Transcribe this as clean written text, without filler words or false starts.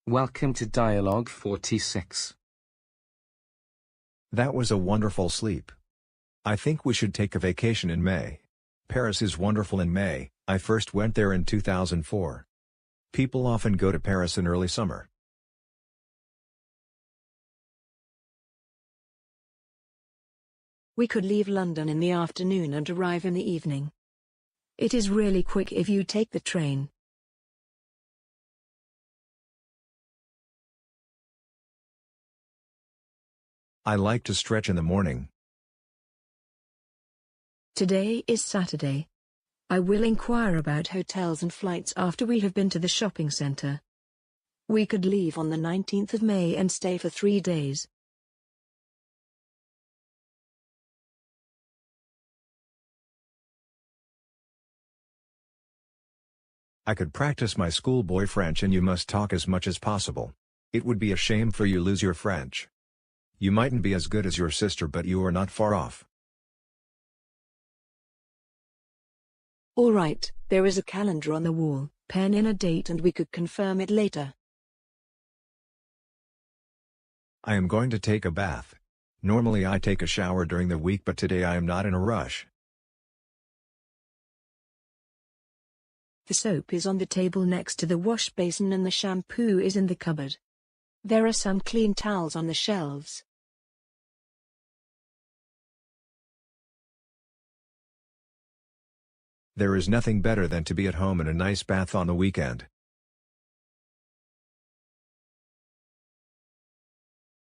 Welcome to Dialogue 46. That was a wonderful sleep. I think we should take a vacation in May. Paris is wonderful in May. I first went there in 2004. People often go to Paris in early summer. We could leave London in the afternoon and arrive in the evening. It is really quick if you take the train. I like to stretch in the morning. Today is Saturday. I will inquire about hotels and flights after we have been to the shopping center. We could leave on the 19th of May and stay for 3 days. I could practice my schoolboy French and you must talk as much as possible. It would be a shame for you lose your French. You mightn't be as good as your sister but you are not far off. All right, there is a calendar on the wall, pen in a date and we could confirm it later. I am going to take a bath. Normally I take a shower during the week but today I am not in a rush. The soap is on the table next to the wash basin and the shampoo is in the cupboard. There are some clean towels on the shelves. There is nothing better than to be at home in a nice bath on the weekend.